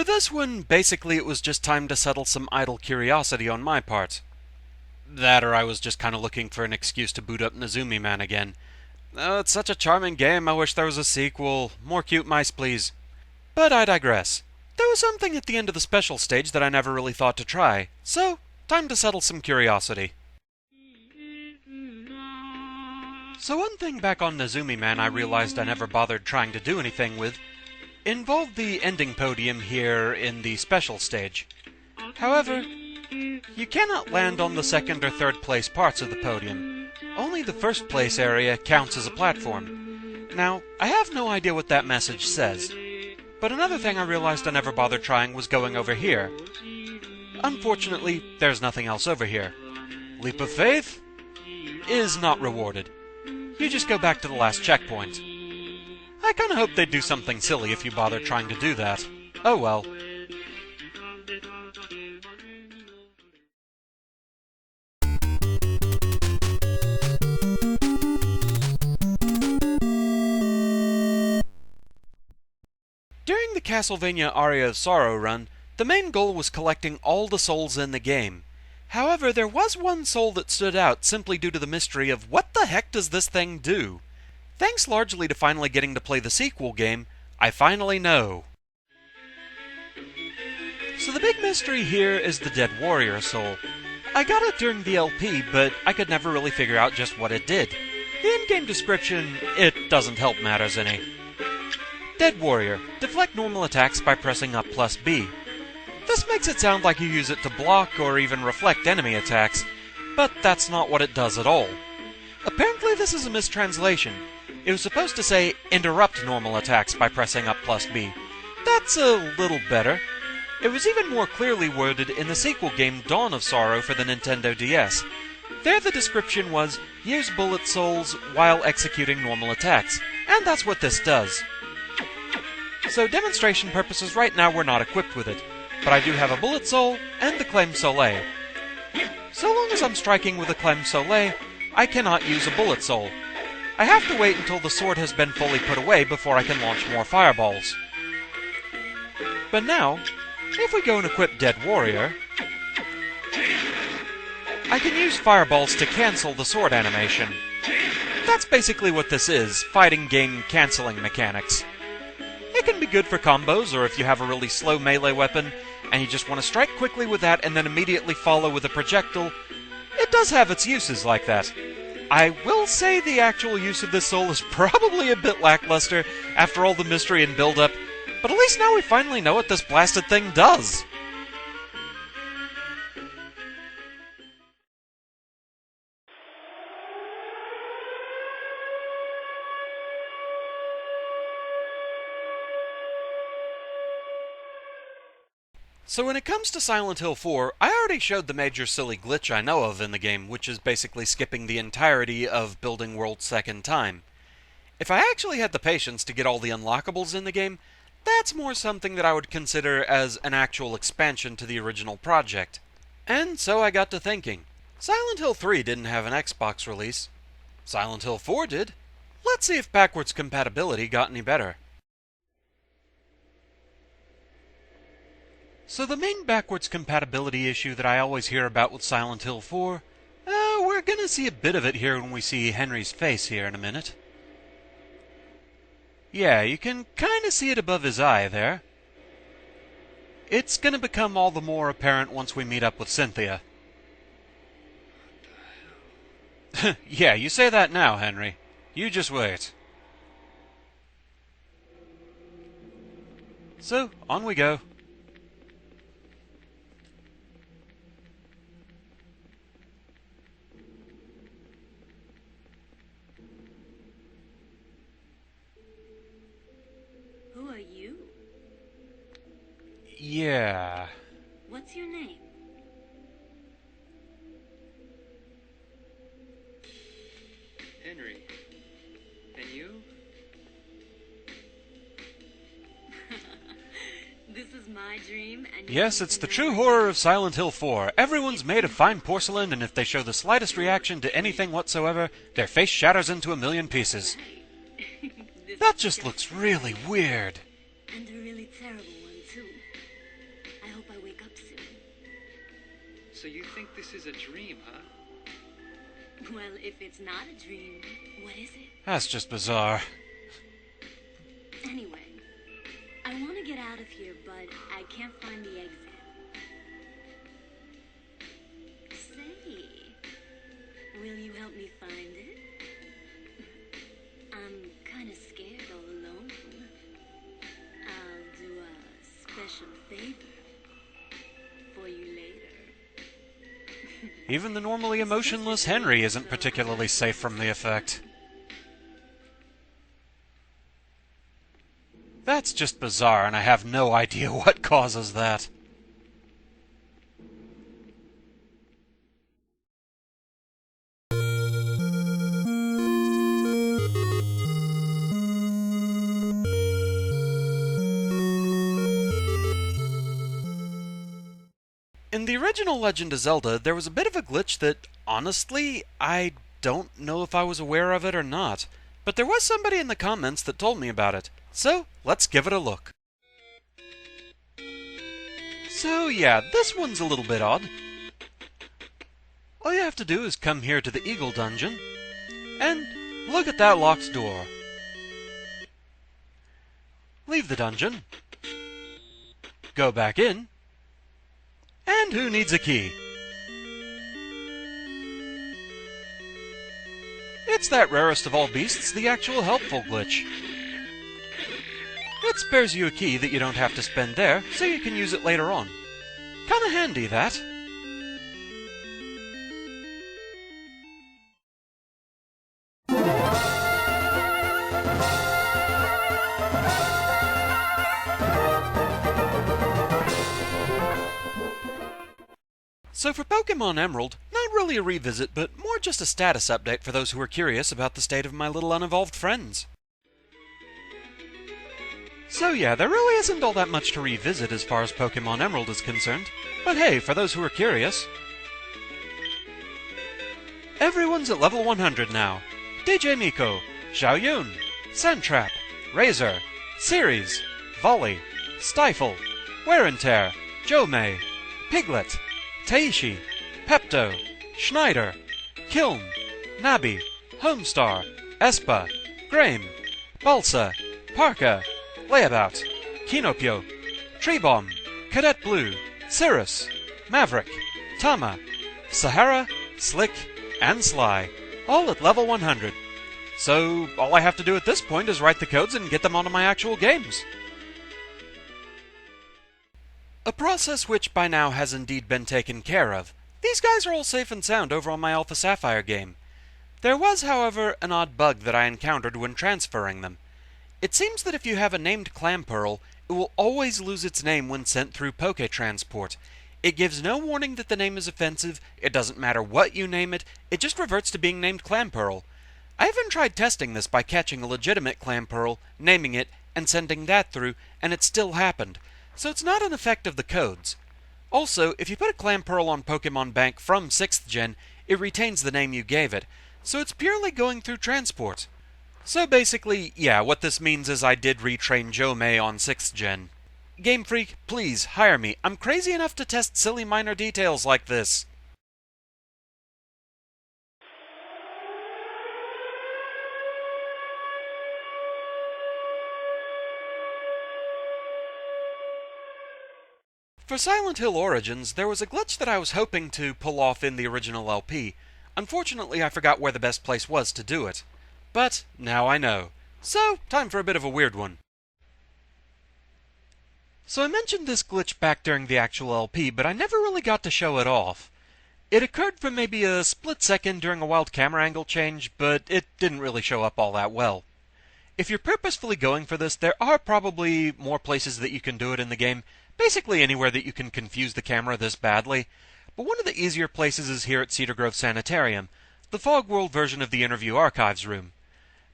this one, basically it was just time to settle some idle curiosity on my part. That or I was just kind of looking for an excuse to boot up Nezumiman again. Oh, it's such a charming game, I wish there was a sequel. More cute mice, please. But I digress. There was something at the end of the special stage that I never really thought to try, so time to settle some curiosity. So one thing back on Nezumiman I realized I never bothered trying to do anything with involved the ending podium here in the special stage. However, you cannot land on the second or third place parts of the podium. Only the first place area counts as a platform. Now, I have no idea what that message says, but another thing I realized I never bothered trying was going over here. Unfortunately, there's nothing else over here. Leap of faith is not rewarded. You just go back to the last checkpoint. I kinda hope they'd do something silly if you bother trying to do that. Oh well. During the Castlevania Aria of Sorrow run, the main goal was collecting all the souls in the game. However, there was one soul that stood out simply due to the mystery of what the heck does this thing do? Thanks largely to finally getting to play the sequel game, I finally know. So the big mystery here is the Dead Warrior soul. I got it during the LP, but I could never really figure out just what it did. The in-game description, it doesn't help matters any. Dead Warrior. Deflect normal attacks by pressing up plus B. This makes it sound like you use it to block or even reflect enemy attacks, but that's not what it does at all. Apparently this is a mistranslation. It was supposed to say, interrupt normal attacks by pressing up plus B. That's a little better. It was even more clearly worded in the sequel game Dawn of Sorrow for the Nintendo DS. There the description was, use bullet souls while executing normal attacks, and that's what this does. So demonstration purposes right now we're not equipped with it, but I do have a bullet soul and the Clem Soleil. So long as I'm striking with a Clem Soleil, I cannot use a bullet soul. I have to wait until the sword has been fully put away before I can launch more fireballs. But now, if we go and equip Dead Warrior, I can use fireballs to cancel the sword animation. That's basically what this is, fighting game cancelling mechanics. It can be good for combos, or if you have a really slow melee weapon, and you just want to strike quickly with that and then immediately follow with a projectile. It does have its uses like that. I will say the actual use of this soul is probably a bit lackluster after all the mystery and build-up, but at least now we finally know what this blasted thing does. So when it comes to Silent Hill 4, I already showed the major silly glitch I know of in the game, which is basically skipping the entirety of building world second time. If I actually had the patience to get all the unlockables in the game, that's more something that I would consider as an actual expansion to the original project. And so I got to thinking, Silent Hill 3 didn't have an Xbox release. Silent Hill 4 did. Let's see if backwards compatibility got any better. So the main backwards compatibility issue that I always hear about with Silent Hill 4, we're gonna see a bit of it here when we see Henry's face here in a minute. Yeah, you can kinda see it above his eye there. It's gonna become all the more apparent once we meet up with Cynthia. Yeah, you say that now, Henry. You just wait. So, on we go. Who are you? Yeah. What's your name? Henry. And you? This is my dream, and Yes, it's the true horror of Silent Hill 4. Everyone's made of fine porcelain, and if they show the slightest reaction to anything whatsoever, their face shatters into a million pieces. That just looks really weird. And a really terrible one, too. So you think this is a dream, huh? Well, if it's not a dream, what is it? That's just bizarre. Anyway, I want to get out of here, but I can't find the exit. Say, will you help me find it? I'm kind of scared all alone. I'll do a special favor for you later. Even the normally emotionless Henry isn't particularly safe from the effect. That's just bizarre, and I have no idea what causes that. In the original Legend of Zelda, there was a bit of a glitch that, honestly, I don't know if I was aware of it or not. But there was somebody in the comments that told me about it. So, let's give it a look. So yeah, this one's a little bit odd. All you have to do is come here to the Eagle Dungeon, and look at that locked door. Leave the dungeon. Go back in. And who needs a key? It's that rarest of all beasts, the actual helpful glitch. It spares you a key that you don't have to spend there, so you can use it later on. Kinda handy, that. So for Pokémon Emerald, not really a revisit, but more just a status update for those who are curious about the state of my little unevolved friends. So yeah, there really isn't all that much to revisit as far as Pokémon Emerald is concerned, but hey, for those who are curious, everyone's at level 100 now. DJ Miko, Xiaoyun, Sandtrap, Razor, Ceres, Volley, Stifle, Wear and Tear, Jomei, Piglet, Taishi, Pepto, Schneider, Kiln, Nabi, Homestar, Espa, Graham, Balsa, Parka, Layabout, Kinopio, Treebomb, Cadet Blue, Cirrus, Maverick, Tama, Sahara, Slick, and Sly, all at level 100. So all I have to do at this point is write the codes and get them onto my actual games. A process which by now has indeed been taken care of. These guys are all safe and sound over on my Alpha Sapphire game. There was, however, an odd bug that I encountered when transferring them. It seems that if you have a named Clamperl, it will always lose its name when sent through Poké-Transport. It gives no warning that the name is offensive, it doesn't matter what you name it, it just reverts to being named Clamperl. I even tried testing this by catching a legitimate Clamperl, naming it, and sending that through, and it still happened. So it's not an effect of the codes. Also, if you put a Clamperl on Pokemon Bank from 6th Gen, it retains the name you gave it, so it's purely going through transport. So basically, yeah, what this means is I did retrain Jomei on 6th Gen. Game Freak, please, hire me. I'm crazy enough to test silly minor details like this. For Silent Hill Origins, there was a glitch that I was hoping to pull off in the original LP. Unfortunately, I forgot where the best place was to do it. But now I know. So, time for a bit of a weird one. So I mentioned this glitch back during the actual LP, but I never really got to show it off. It occurred for maybe a split second during a wild camera angle change, but it didn't really show up all that well. If you're purposefully going for this, there are probably more places that you can do it in the game, basically anywhere that you can confuse the camera this badly. But one of the easier places is here at Cedar Grove Sanitarium, the Fog World version of the Interview Archives room.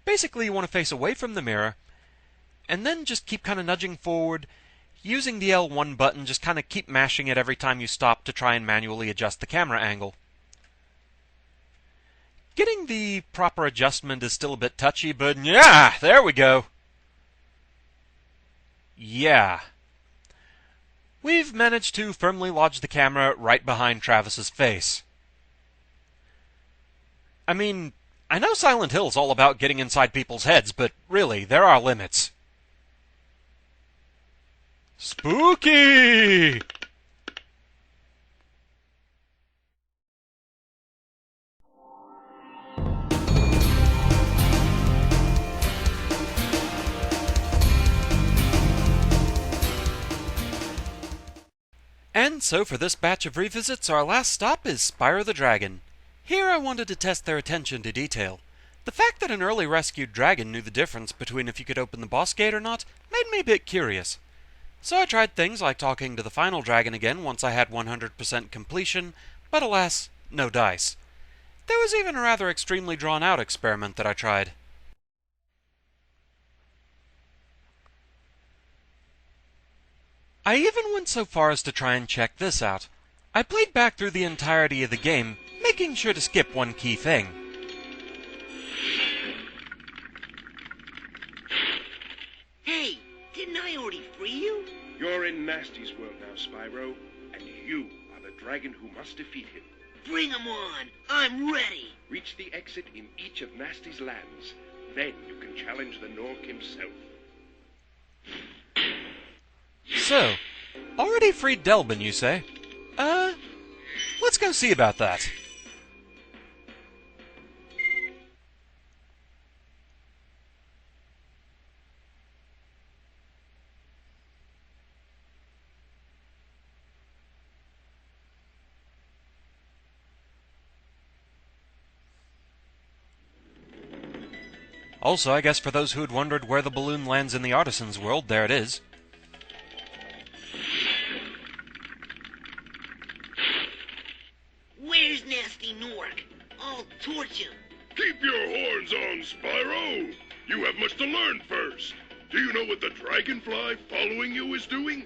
Basically, you want to face away from the mirror, and then just keep kind of nudging forward, using the L1 button, just kind of keep mashing it every time you stop to try and manually adjust the camera angle. Getting the proper adjustment is still a bit touchy, but yeah, there we go. Yeah. We've managed to firmly lodge the camera right behind Travis's face. I mean, I know Silent Hill's all about getting inside people's heads, but really, there are limits. Spooky! And so for this batch of revisits, our last stop is Spyro the Dragon. Here I wanted to test their attention to detail. The fact that an early rescued dragon knew the difference between if you could open the boss gate or not made me a bit curious. So I tried things like talking to the final dragon again once I had 100% completion, but alas, no dice. There was even a rather extremely drawn-out experiment that I tried. I even went so far as to try and check this out. I played back through the entirety of the game, making sure to skip one key thing. Hey, didn't I already free you? You're in Nasty's world now, Spyro, and you are the dragon who must defeat him. Bring him on! I'm ready! Reach the exit in each of Nasty's lands. Then you can challenge the Nork himself. So, already freed Delbin, you say? Let's go see about that. Also, I guess for those who had wondered where the balloon lands in the artisan's world, there it is. Where's Nasty Nork? I'll torch him. Keep your horns on, Spyro! You have much to learn first. Do you know what the dragonfly following you is doing?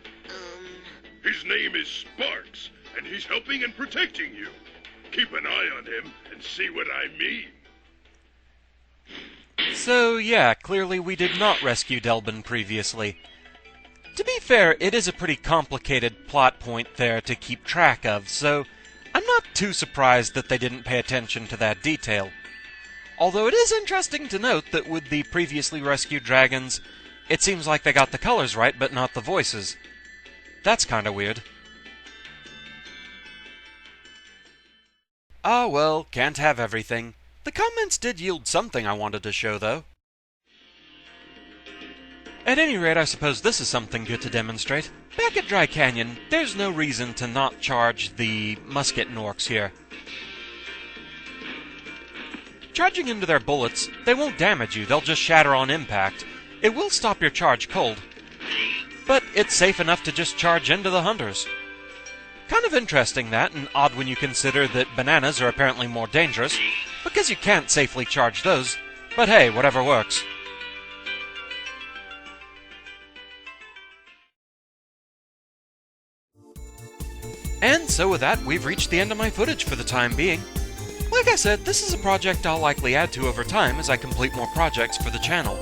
His name is Sparks, and he's helping and protecting you. Keep an eye on him and see what I mean. So, yeah, clearly we did not rescue Delbin previously. To be fair, it is a pretty complicated plot point there to keep track of, so I'm not too surprised that they didn't pay attention to that detail. Although it is interesting to note that with the previously rescued dragons, it seems like they got the colors right, but not the voices. That's kinda weird. Ah well, can't have everything. The comments did yield something I wanted to show, though. At any rate, I suppose this is something good to demonstrate. Back at Dry Canyon, there's no reason to not charge the musket Norks here. Charging into their bullets, they won't damage you, they'll just shatter on impact. It will stop your charge cold, but it's safe enough to just charge into the hunters. Kind of interesting that, and odd when you consider that bananas are apparently more dangerous, because you can't safely charge those, but hey, whatever works. And so with that, we've reached the end of my footage for the time being. Like I said, this is a project I'll likely add to over time as I complete more projects for the channel.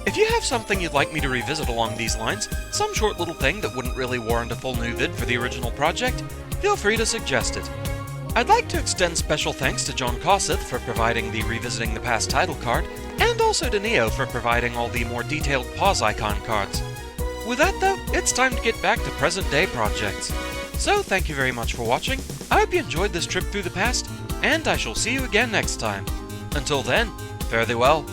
If you have something you'd like me to revisit along these lines, some short little thing that wouldn't really warrant a full new vid for the original project, feel free to suggest it. I'd like to extend special thanks to Jon Causith for providing the Revisiting the Past title card, and also to Neo for providing all the more detailed pause icon cards. With that though, it's time to get back to present day projects. So thank you very much for watching, I hope you enjoyed this trip through the past, and I shall see you again next time. Until then, fare thee well.